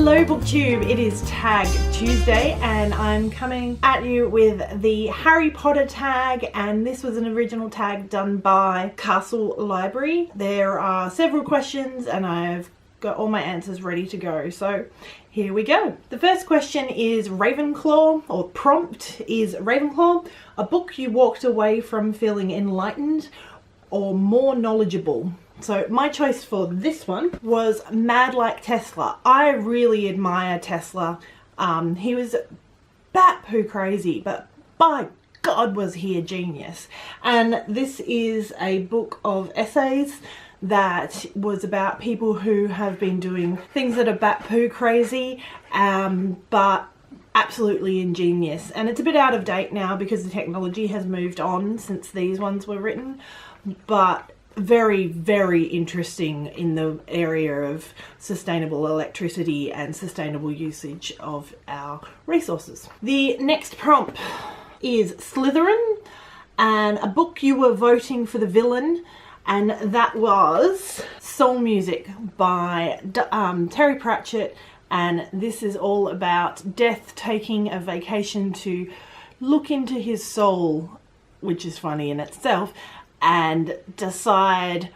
Hello BookTube, it is Tag Tuesday and I'm coming at you with the Harry Potter tag, and this was an original tag done by Castle Library. There are several questions and I've got all my answers ready to go, so here we go. The first question is Ravenclaw, or prompt is Ravenclaw, a book you walked away from feeling enlightened or more knowledgeable. So my choice for this one was Mad Like Tesla. I really admire Tesla. He was bat poo crazy, but by God was he a genius. And this is a book of essays that was about people who have been doing things that are bat poo crazy, but absolutely ingenious. And it's a bit out of date now because the technology has moved on since these ones were written, but very, very interesting in the area of sustainable electricity and sustainable usage of our resources. The next prompt is Slytherin, and a book you were voting for the villain, and that was Soul Music by Terry Pratchett, and this is all about Death taking a vacation to look into his soul, which is funny in itself, and decide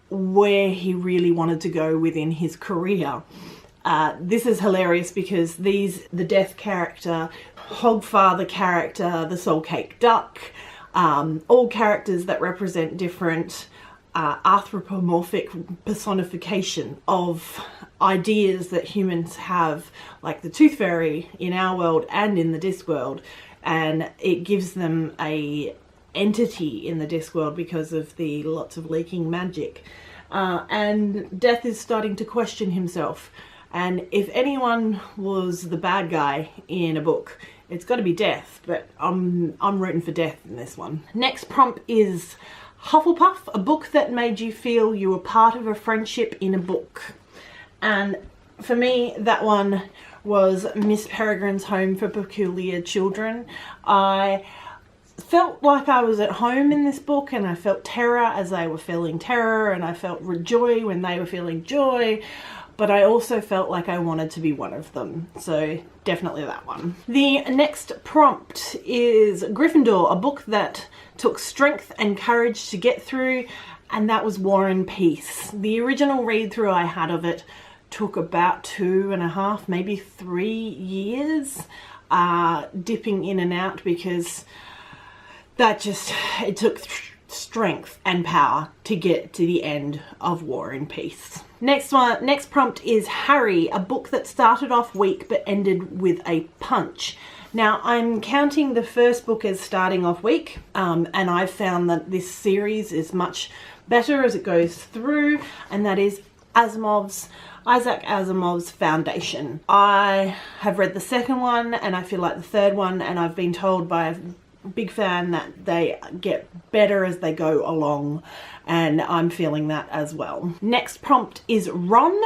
where he really wanted to go within his career. This is hilarious because the Death character, Hogfather character, the Soul Cake Duck, all characters that represent different anthropomorphic personification of ideas that humans have, like the Tooth Fairy in our world and in the Discworld, and it gives them a entity in the Discworld because of the lots of leaking magic, and Death is starting to question himself, and if anyone was the bad guy in a book, it's got to be Death, but I'm rooting for Death in this one. Next prompt is Hufflepuff, a book that made you feel you were part of a friendship in a book, and for me that one was Miss Peregrine's Home for Peculiar Children. I felt like I was at home in this book, and I felt terror as they were feeling terror, and I felt joy when they were feeling joy, but I also felt like I wanted to be one of them, so definitely that one. The next prompt is Gryffindor, a book that took strength and courage to get through, and that was War and Peace. The original read through I had of it took about 2.5, maybe 3 years, dipping in and out because it took strength and power to get to the end of War and Peace. Next prompt is Harry, a book that started off weak but ended with a punch. Now I'm counting the first book as starting off weak, and I've found that this series is much better as it goes through, and that is Isaac Asimov's Foundation. I have read the second one and I feel like the third one, and I've been told by a big fan that they get better as they go along, and I'm feeling that as well. Next prompt is Ron,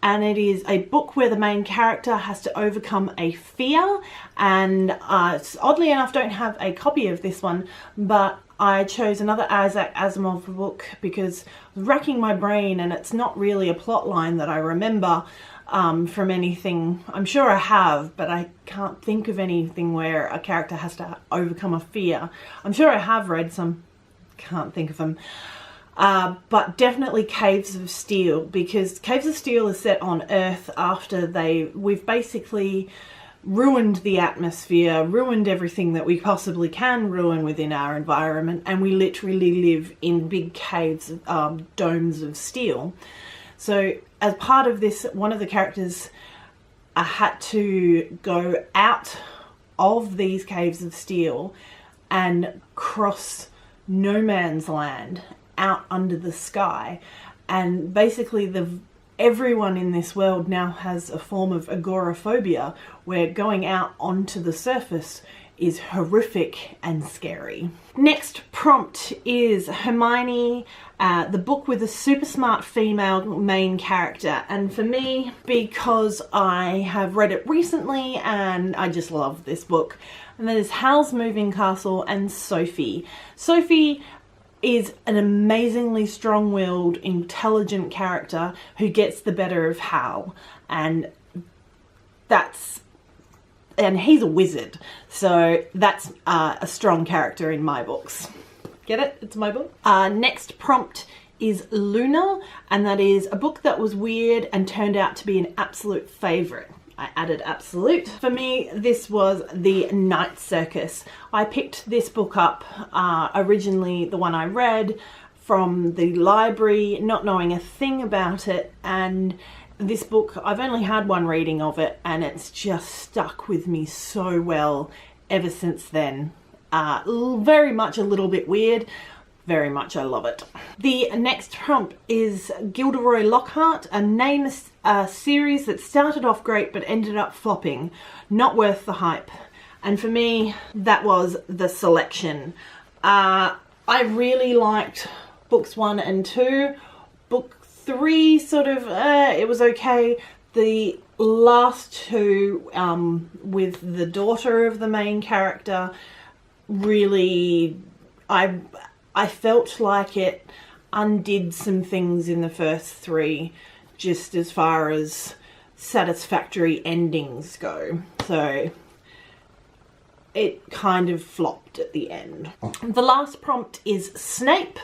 and it is a book where the main character has to overcome a fear, and oddly enough don't have a copy of this one, but I chose another Isaac Asimov book because I was racking my brain and it's not really a plot line that I remember from anything. I'm sure I have, but I can't think of anything where a character has to overcome a fear. I'm sure I have read some, can't think of them. But definitely Caves of Steel, because Caves of Steel is set on Earth after we've basically ruined the atmosphere, ruined everything that we possibly can ruin within our environment, and we literally live in big caves, domes of steel. So as part of this, one of the characters had to go out of these caves of steel and cross no man's land out under the sky, and basically everyone in this world now has a form of agoraphobia where going out onto the surface is horrific and scary. Next prompt is Hermione, the book with a super smart female main character, and for me, because I have read it recently and I just love this book, and that is Howl's Moving Castle and Sophie. Sophie is an amazingly strong-willed, intelligent character who gets the better of Howl, and and he's a wizard, so that's a strong character in my books. Get it? It's my book. Next prompt is Luna, and that is a book that was weird and turned out to be an absolute favourite. I added absolute. For me, this was The Night Circus. I picked this book up, originally the one I read, from the library, not knowing a thing about it, and this book, I've only had one reading of it, and it's just stuck with me so well ever since then. Very much a little bit weird, very much I love it. The next prompt is Gilderoy Lockhart, a series that started off great but ended up flopping. Not worth the hype. And for me, that was the selection. I really liked books 1 and 2. Book 3 sort of, it was okay. The last two, with the daughter of the main character, really, I felt like it undid some things in the first 3, just as far as satisfactory endings go. So it kind of flopped at the end. The last prompt is Snape,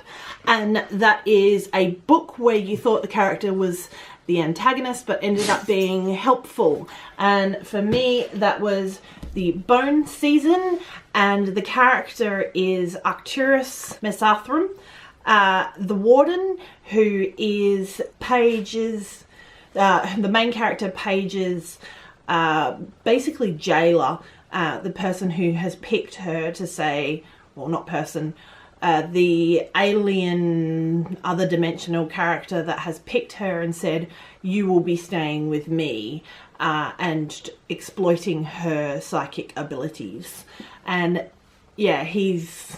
and that is a book where you thought the character was the antagonist but ended up being helpful. And for me, that was the Bone Season, and the character is Arcturus Mesarthrum, the warden, who is Paige's, the main character Paige's, basically jailer, the person who has picked her to say, well, not person, the alien other dimensional character that has picked her and said, you will be staying with me, and exploiting her psychic abilities. And yeah, he's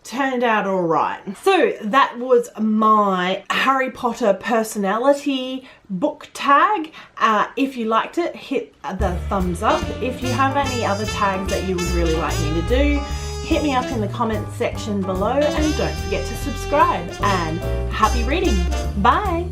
turned out all right. So that was my Harry Potter personality book tag. If you liked it, hit the thumbs up. If you have any other tags that you would really like me to do, hit me up in the comments section below, and don't forget to subscribe, and happy reading. Bye.